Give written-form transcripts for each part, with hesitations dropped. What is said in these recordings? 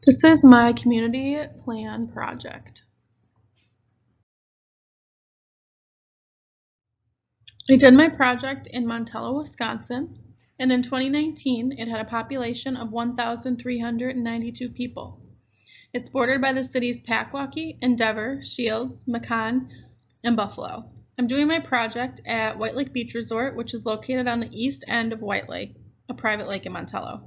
This is my community plan project. I did my project in Montello, Wisconsin, and in 2019 it had a population of 1,392 people. It's bordered by the cities Packwaukee, Endeavor, Shields, Macon, and Buffalo. I'm doing my project at White Lake Beach Resort, which is located on the east end of White Lake, a private lake in Montello.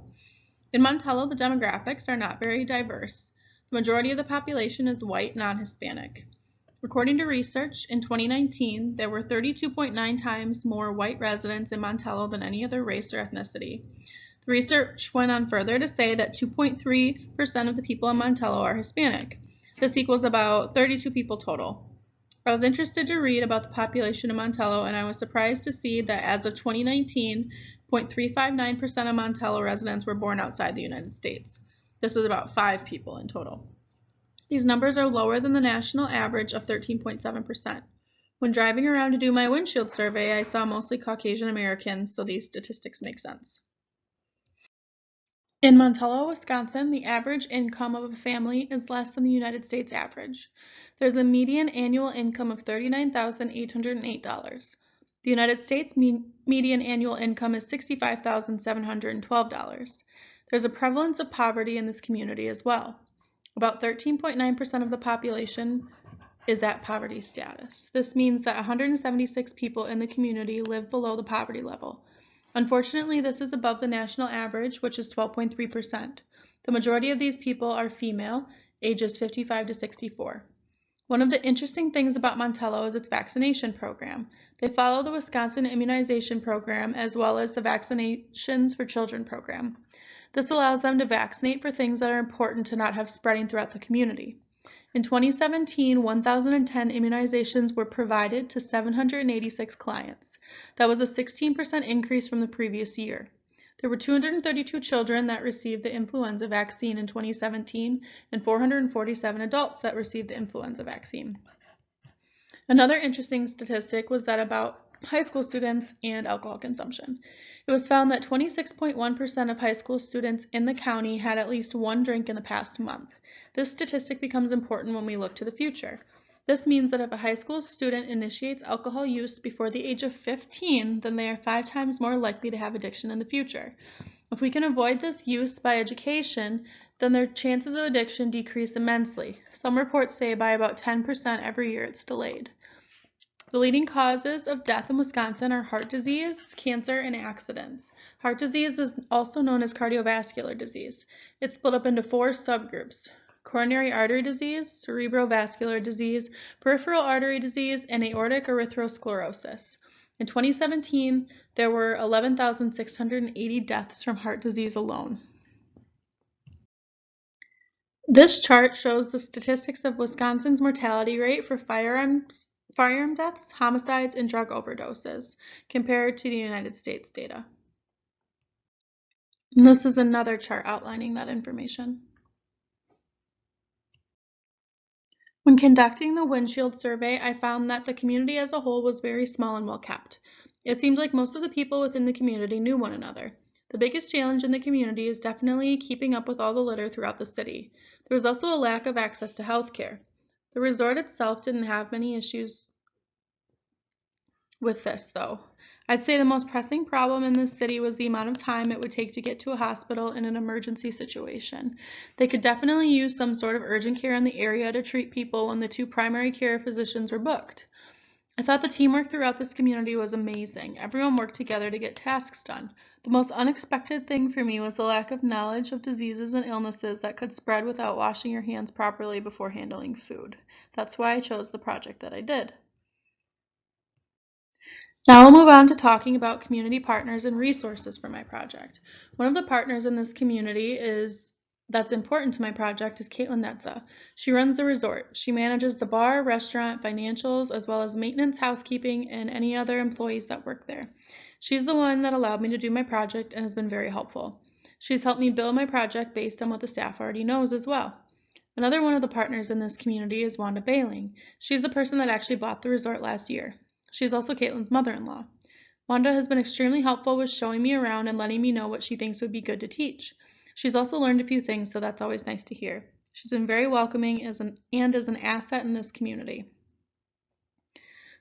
In Montello, the demographics are not very diverse. The majority of the population is white, non-Hispanic. According to research, in 2019, there were 32.9 times more white residents in Montello than any other race or ethnicity. The research went on further to say that 2.3% of the people in Montello are Hispanic. This equals about 32 people total. I was interested to read about the population of Montello, and I was surprised to see that as of 2019, 0.359% of Montello residents were born outside the United States. This is about 5 people in total. These numbers are lower than the national average of 13.7%. When driving around to do my windshield survey, I saw mostly Caucasian Americans, so these statistics make sense. In Montello, Wisconsin, the average income of a family is less than the United States average. There's a median annual income of $39,808. The United States median annual income is $65,712. There's a prevalence of poverty in this community as well. About 13.9% of the population is at poverty status. This means that 176 people in the community live below the poverty level. Unfortunately, this is above the national average, which is 12.3%. The majority of these people are female, ages 55 to 64. One of the interesting things about Montello is its vaccination program. They follow the Wisconsin immunization program as well as the Vaccinations for Children program. This allows them to vaccinate for things that are important to not have spreading throughout the community. In 2017, 1,010 immunizations were provided to 786 clients. That was a 16% increase from the previous year. There were 232 children that received the influenza vaccine in 2017 and 447 adults that received the influenza vaccine. Another interesting statistic was that about high school students and alcohol consumption. It was found that 26.1% of high school students in the county had at least one drink in the past month. This statistic becomes important when we look to the future. This means that if a high school student initiates alcohol use before the age of 15, then they are 5 times more likely to have addiction in the future. If we can avoid this use by education, then their chances of addiction decrease immensely. Some reports say by about 10% every year it's delayed. The leading causes of death in Wisconsin are heart disease, cancer, and accidents. Heart disease is also known as cardiovascular disease. It's split up into 4 subgroups: coronary artery disease, cerebrovascular disease, peripheral artery disease, and aortic atherosclerosis. In 2017, there were 11,680 deaths from heart disease alone. This chart shows the statistics of Wisconsin's mortality rate for firearm deaths, homicides, and drug overdoses compared to the United States data. And this is another chart outlining that information. When conducting the windshield survey, I found that the community as a whole was very small and well kept. It seems like most of the people within the community knew one another. The biggest challenge in the community is definitely keeping up with all the litter throughout the city. There was also a lack of access to health care. The resort itself didn't have many issues with this, though. I'd say the most pressing problem in this city was the amount of time it would take to get to a hospital in an emergency situation. They could definitely use some sort of urgent care in the area to treat people when the 2 primary care physicians were booked. I thought the teamwork throughout this community was amazing. Everyone worked together to get tasks done. The most unexpected thing for me was the lack of knowledge of diseases and illnesses that could spread without washing your hands properly before handling food. That's why I chose the project that I did. Now I'll move on to talking about community partners and resources for my project. One of the partners in this community that's important to my project is Caitlin Netza. She runs the resort. She manages the bar, restaurant, financials, as well as maintenance, housekeeping, and any other employees that work there. She's the one that allowed me to do my project and has been very helpful. She's helped me build my project based on what the staff already knows as well. Another one of the partners in this community is Wanda Bailing. She's the person that actually bought the resort last year. She's also Caitlin's mother-in-law. Wanda has been extremely helpful with showing me around and letting me know what she thinks would be good to teach. She's also learned a few things, so that's always nice to hear. She's been very welcoming and is an asset in this community.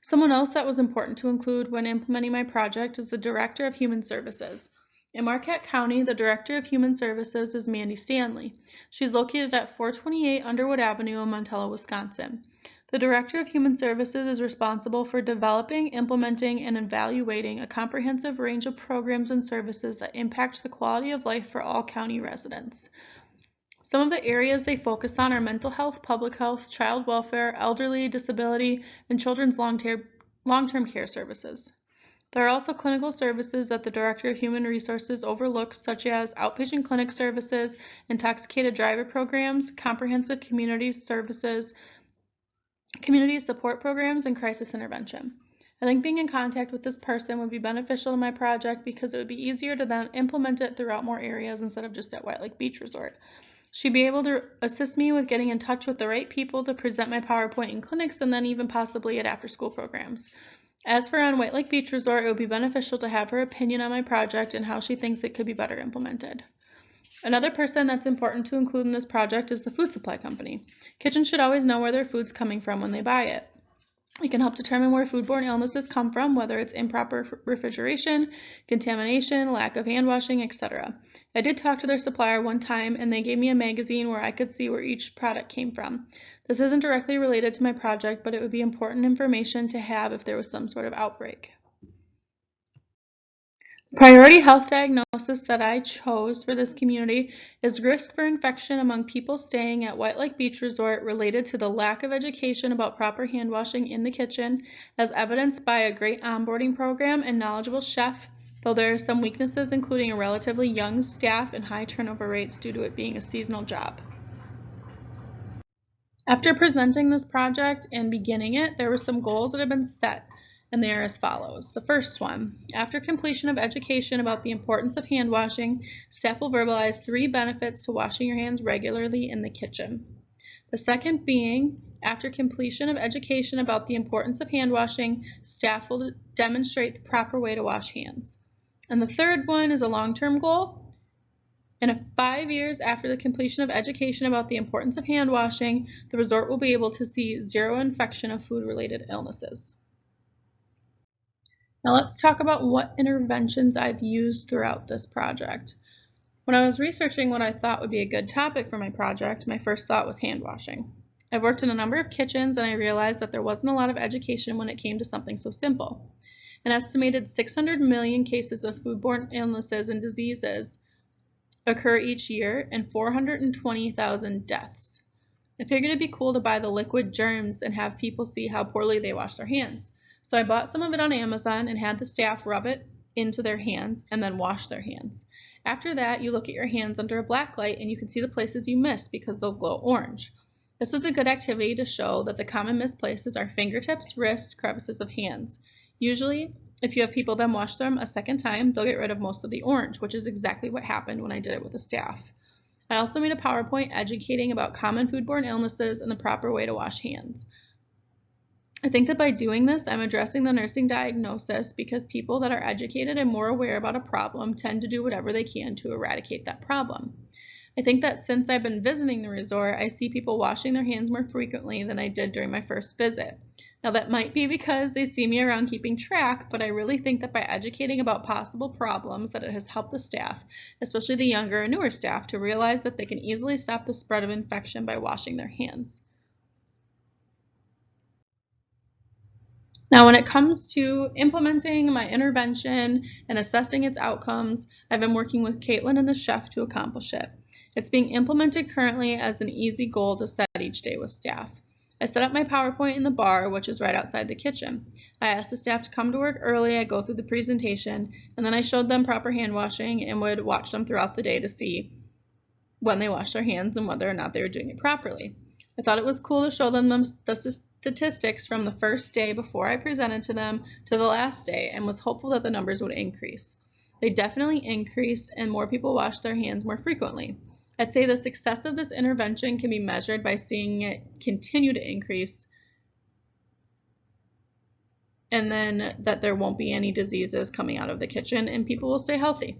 Someone else that was important to include when implementing my project is the Director of Human Services. In Marquette County, the Director of Human Services is Mandy Stanley. She's located at 428 Underwood Avenue in Montello, Wisconsin. The Director of Human Services is responsible for developing, implementing, and evaluating a comprehensive range of programs and services that impact the quality of life for all county residents. Some of the areas they focus on are mental health, public health, child welfare, elderly, disability, and children's long-term care services. There are also clinical services that the Director of Human Resources overlooks, such as outpatient clinic services, intoxicated driver programs, comprehensive community services, community support programs, and crisis intervention. I think being in contact with this person would be beneficial to my project because it would be easier to then implement it throughout more areas instead of just at White Lake Beach Resort. She'd be able to assist me with getting in touch with the right people to present my PowerPoint in clinics and then even possibly at after-school programs. As for on White Lake Beach Resort, it would be beneficial to have her opinion on my project and how she thinks it could be better implemented. Another person that's important to include in this project is the food supply company. Kitchens should always know where their food's coming from when they buy it. It can help determine where foodborne illnesses come from, whether it's improper refrigeration, contamination, lack of hand washing, etc. I did talk to their supplier one time and they gave me a magazine where I could see where each product came from. This isn't directly related to my project, but it would be important information to have if there was some sort of outbreak. Priority health diagnosis that I chose for this community is risk for infection among people staying at White Lake Beach Resort related to the lack of education about proper hand washing in the kitchen, as evidenced by a great onboarding program and knowledgeable chef, though there are some weaknesses including a relatively young staff and high turnover rates due to it being a seasonal job. After presenting this project and beginning it, there were some goals that have been set, and they are as follows. The first one, after completion of education about the importance of hand washing, staff will verbalize 3 benefits to washing your hands regularly in the kitchen. The second being, after completion of education about the importance of hand washing, staff will demonstrate the proper way to wash hands. And the third one is a long-term goal. In 5 years after the completion of education about the importance of hand washing, the resort will be able to see 0 infection of food-related illnesses. Now let's talk about what interventions I've used throughout this project. When I was researching what I thought would be a good topic for my project, my first thought was hand washing. I've worked in a number of kitchens and I realized that there wasn't a lot of education when it came to something so simple. An estimated 600 million cases of foodborne illnesses and diseases occur each year and 420,000 deaths. I figured it'd be cool to buy the liquid germs and have people see how poorly they wash their hands. So I bought some of it on Amazon and had the staff rub it into their hands and then wash their hands. After that, you look at your hands under a black light and you can see the places you missed because they'll glow orange. This is a good activity to show that the common missed places are fingertips, wrists, crevices of hands. Usually, if you have people then wash them a second time, they'll get rid of most of the orange, which is exactly what happened when I did it with the staff. I also made a PowerPoint educating about common foodborne illnesses and the proper way to wash hands. I think that by doing this, I'm addressing the nursing diagnosis because people that are educated and more aware about a problem tend to do whatever they can to eradicate that problem. I think that since I've been visiting the resort, I see people washing their hands more frequently than I did during my first visit. Now that might be because they see me around keeping track, but I really think that by educating about possible problems that it has helped the staff, especially the younger and newer staff, to realize that they can easily stop the spread of infection by washing their hands. Now when it comes to implementing my intervention and assessing its outcomes, I've been working with Caitlin and the chef to accomplish it. It's being implemented currently as an easy goal to set each day with staff. I set up my PowerPoint in the bar, which is right outside the kitchen. I asked the staff to come to work early, I go through the presentation, and then I showed them proper hand washing and would watch them throughout the day to see when they washed their hands and whether or not they were doing it properly. I thought it was cool to show them the statistics from the first day before I presented to them to the last day and was hopeful that the numbers would increase. They definitely increased and more people washed their hands more frequently. I'd say the success of this intervention can be measured by seeing it continue to increase and then that there won't be any diseases coming out of the kitchen and people will stay healthy.